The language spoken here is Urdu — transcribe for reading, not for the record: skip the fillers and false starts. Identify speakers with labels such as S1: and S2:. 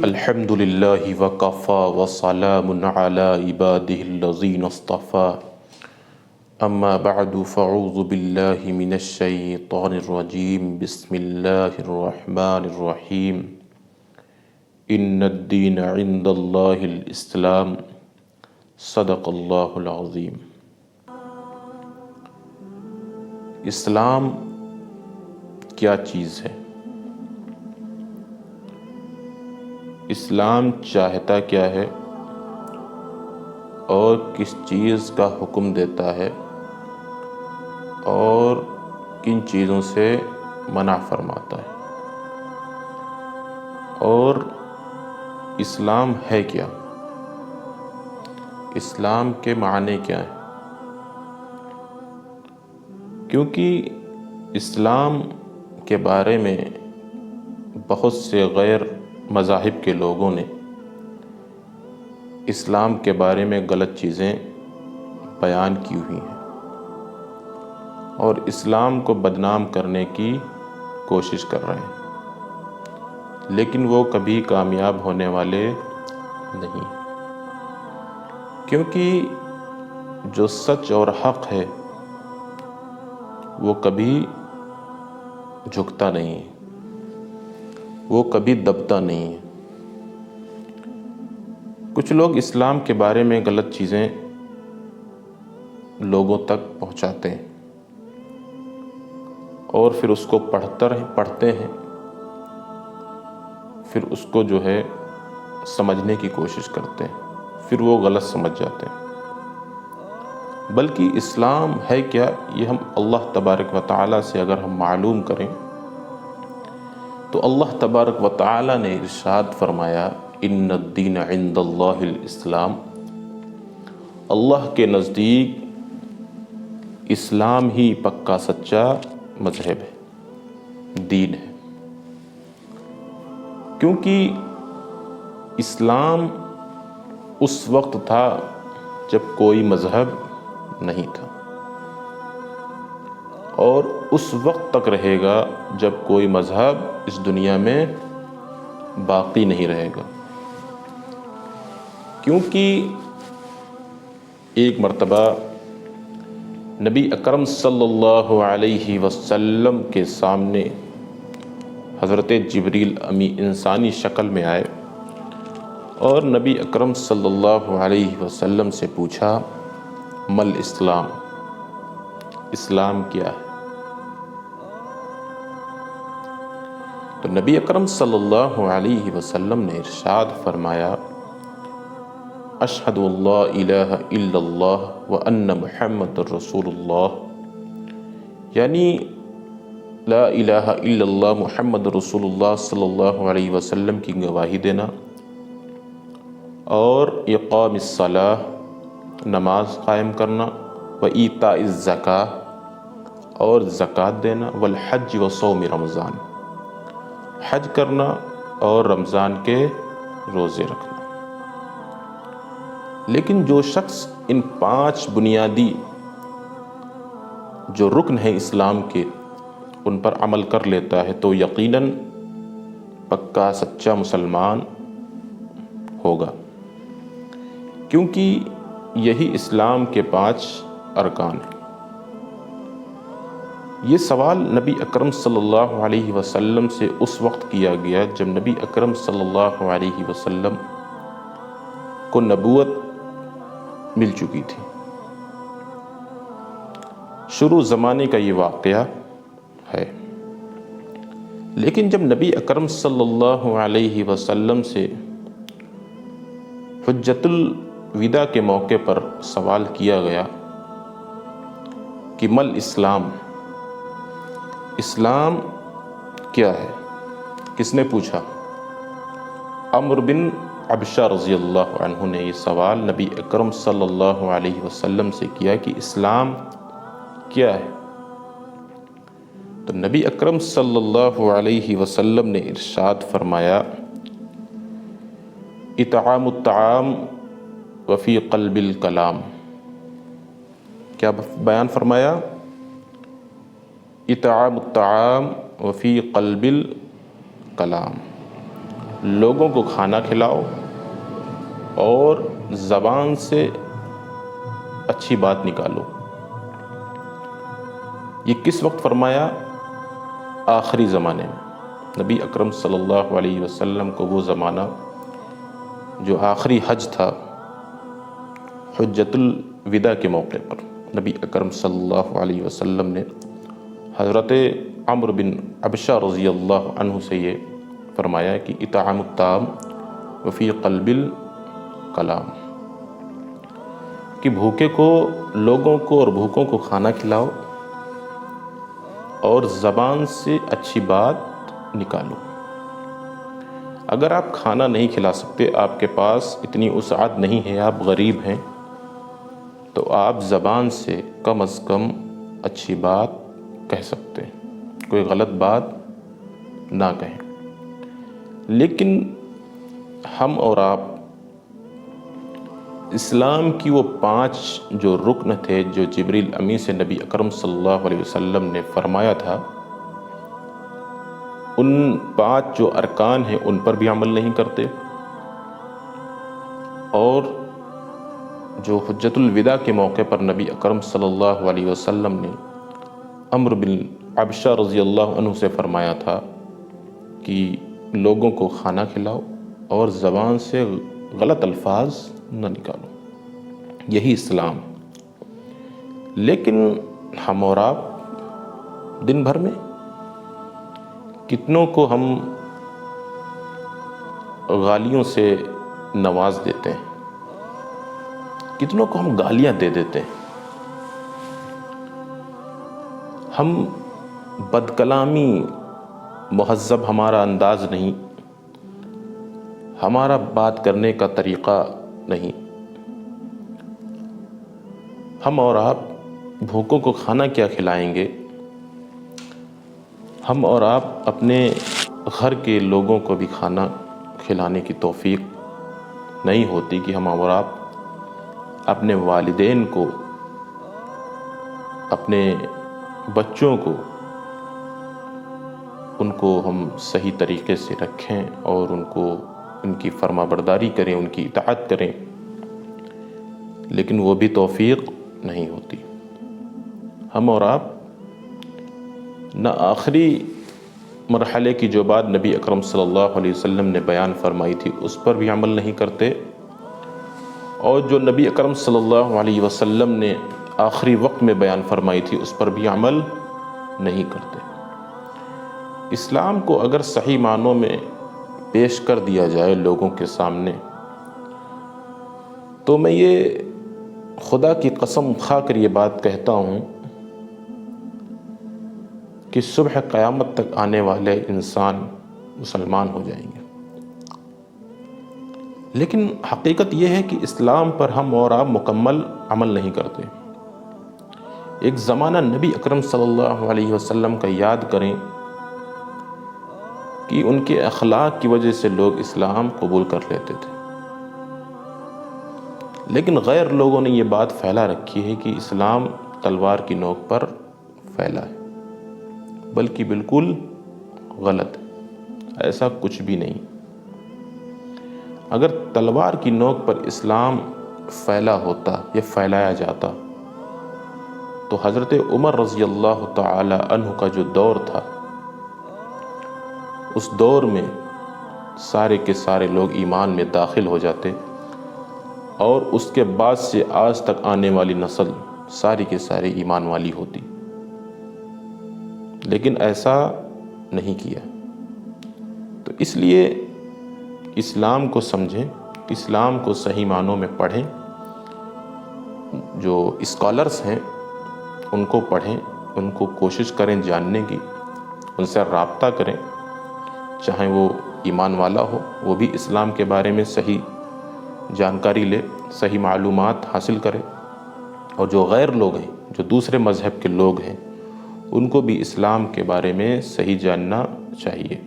S1: الحمد للہ وکفی وسلام علی عبادہ الذین اصطفی اما بعد فاعوذ باللہ من الشیطان الرجیم بسم اللہ الرحمن الرحیم ان الدین عند اللہ الاسلام صدق اللہ العظیم۔ اسلام کیا چیز ہے؟ اسلام چاہتا کیا ہے اور کس چیز کا حکم دیتا ہے اور کن چیزوں سے منع فرماتا ہے، اور اسلام ہے کیا، اسلام کے معنی کیا ہیں؟ کیونکہ اسلام کے بارے میں بہت سے غیر مذاہب کے لوگوں نے اسلام کے بارے میں غلط چیزیں بیان کی ہوئی ہیں اور اسلام کو بدنام کرنے کی کوشش کر رہے ہیں، لیکن وہ کبھی کامیاب ہونے والے نہیں، کیونکہ جو سچ اور حق ہے وہ کبھی جھکتا نہیں، وہ کبھی دبتا نہیں ہے۔ کچھ لوگ اسلام کے بارے میں غلط چیزیں لوگوں تک پہنچاتے ہیں اور پھر اس کو پڑھتے ہیں، پھر اس کو سمجھنے کی کوشش کرتے ہیں، پھر وہ غلط سمجھ جاتے ہیں۔ بلکہ اسلام ہے کیا، یہ ہم اللہ تبارک و تعالیٰ سے اگر ہم معلوم کریں تو اللہ تبارک و تعالیٰ نے ارشاد فرمایا ان الدین عند اللہ الاسلام، اللہ کے نزدیک اسلام ہی پکا سچا مذہب ہے، دین ہے۔ کیونکہ اسلام اس وقت تھا جب کوئی مذہب نہیں تھا، اور اس وقت تک رہے گا جب کوئی مذہب اس دنیا میں باقی نہیں رہے گا۔ کیونکہ ایک مرتبہ نبی اکرم صلی اللہ علیہ وسلم کے سامنے حضرت جبریل انسانی شکل میں آئے اور نبی اکرم صلی اللہ علیہ وسلم سے پوچھا مل اسلام، اسلام کیا ہے؟ تو نبی اکرم صلی اللہ علیہ وسلم نے ارشاد فرمایا اشہد ان لا الہ الا اللہ وان محمد رسول اللہ، یعنی لا الہ الا اللہ محمد رسول اللہ صلی اللہ علیہ وسلم کی گواہی دینا، اور اقام الصلاۃ، نماز قائم کرنا، وایتاء الزکاۃ، اور زکوٰۃ دینا، والحج وصوم رمضان، حج کرنا اور رمضان کے روزے رکھنا۔ لیکن جو شخص ان 5 بنیادی جو رکن ہیں اسلام کے ان پر عمل کر لیتا ہے تو یقیناً پکا سچا مسلمان ہوگا، کیونکہ یہی اسلام کے 5 ارکان ہیں۔ یہ سوال نبی اکرم صلی اللہ علیہ وسلم سے اس وقت کیا گیا جب نبی اکرم صلی اللہ علیہ وسلم کو نبوت مل چکی تھی۔ شروع زمانے کا یہ واقعہ ہے، لیکن جب نبی اکرم صلی اللہ علیہ وسلم سے حجۃ الوداع کے موقع پر سوال کیا گیا کہ مل اسلام، اسلام کیا ہے، کس نے پوچھا؟ عمرو بن عبشہ رضی اللہ عنہ نے یہ سوال نبی اکرم صلی اللہ علیہ وسلم سے کیا کہ اسلام کیا ہے؟ تو نبی اکرم صلی اللہ علیہ وسلم نے ارشاد فرمایا اطعام الطعام وفی قلب الکلام۔ کیا بیان فرمایا؟ اطعام الطعام وفی قلب الکلام، لوگوں کو کھانا کھلاؤ اور زبان سے اچھی بات نکالو۔ یہ کس وقت فرمایا؟ آخری زمانے میں۔ نبی اکرم صلی اللہ علیہ وسلم کو وہ زمانہ جو آخری حج تھا، حجۃ الوداع کے موقع پر نبی اکرم صلی اللہ علیہ وسلم نے حضرت عمرو بن عبشہ رضی اللہ عنہ سے یہ فرمایا کہ اطعام الطعام وفی قلب الکلام، کہ بھوکے کو، لوگوں کو اور بھوکوں کو کھانا کھلاؤ اور زبان سے اچھی بات نکالو۔ اگر آپ کھانا نہیں کھلا سکتے، آپ کے پاس اتنی وسعت نہیں ہے، آپ غریب ہیں، تو آپ زبان سے کم از کم اچھی بات کہہ سکتے ہیں، کوئی غلط بات نہ کہیں۔ لیکن ہم اور آپ اسلام کی وہ 5 جو رکن تھے جو جبریل امین سے نبی اکرم صلی اللہ علیہ وسلم نے فرمایا تھا، ان 5 جو ارکان ہیں ان پر بھی عمل نہیں کرتے، اور جو حجۃ الوداع کے موقع پر نبی اکرم صلی اللہ علیہ وسلم نے عمرو بن عبشہ رضی اللہ عنہ سے فرمایا تھا کہ لوگوں کو کھانا کھلاؤ اور زبان سے غلط الفاظ نہ نکالو، یہی اسلام۔ لیکن ہم اور آپ دن بھر میں کتنوں کو ہم گالیوں سے نواز دیتے ہیں، کتنوں کو ہم گالیاں دے دیتے ہیں، ہم بد کلامی، مہذب ہمارا انداز نہیں، ہمارا بات کرنے کا طریقہ نہیں۔ ہم اور آپ بھوکوں کو کھانا کیا کھلائیں گے؟ ہم اور آپ اپنے گھر کے لوگوں کو بھی کھانا کھلانے کی توفیق نہیں ہوتی کہ ہم اور آپ اپنے والدین کو، اپنے بچوں کو، ان کو ہم صحیح طریقے سے رکھیں اور ان کی فرما برداری کریں، ان کی اطاعت کریں، لیکن وہ بھی توفیق نہیں ہوتی۔ ہم اور آپ نہ آخری مرحلے کی جو بات نبی اکرم صلی اللہ علیہ وسلم نے بیان فرمائی تھی اس پر بھی عمل نہیں کرتے، اور جو نبی اکرم صلی اللہ علیہ وسلم نے آخری وقت میں بیان فرمائی تھی اس پر بھی عمل نہیں کرتے۔ اسلام کو اگر صحیح معنوں میں پیش کر دیا جائے لوگوں کے سامنے، تو میں یہ خدا کی قسم کھا کر یہ بات کہتا ہوں کہ صبح قیامت تک آنے والے انسان مسلمان ہو جائیں گے۔ لیکن حقیقت یہ ہے کہ اسلام پر ہم اور آپ مکمل عمل نہیں کرتے۔ ایک زمانہ نبی اکرم صلی اللہ علیہ وسلم کا یاد کریں کہ ان کے اخلاق کی وجہ سے لوگ اسلام قبول کر لیتے تھے، لیکن غیر لوگوں نے یہ بات پھیلا رکھی ہے کہ اسلام تلوار کی نوک پر پھیلا ہے، بلکہ بالکل غلط ہے، ایسا کچھ بھی نہیں۔ اگر تلوار کی نوک پر اسلام پھیلا ہوتا یا پھیلایا جاتا تو حضرت عمر رضی اللہ تعالی عنہ کا جو دور تھا، اس دور میں سارے کے سارے لوگ ایمان میں داخل ہو جاتے، اور اس کے بعد سے آج تک آنے والی نسل ساری کے سارے ایمان والی ہوتی، لیکن ایسا نہیں کیا۔ تو اس لیے اسلام کو سمجھیں، اسلام کو صحیح معنوں میں پڑھیں، جو اسکالرز ہیں ان کو پڑھیں، ان کو کوشش کریں جاننے کی، ان سے رابطہ کریں، چاہے وہ ایمان والا ہو، وہ بھی اسلام کے بارے میں صحیح جانکاری لے، صحیح معلومات حاصل کرے، اور جو غیر لوگ ہیں، جو دوسرے مذہب کے لوگ ہیں، ان کو بھی اسلام کے بارے میں صحیح جاننا چاہیے۔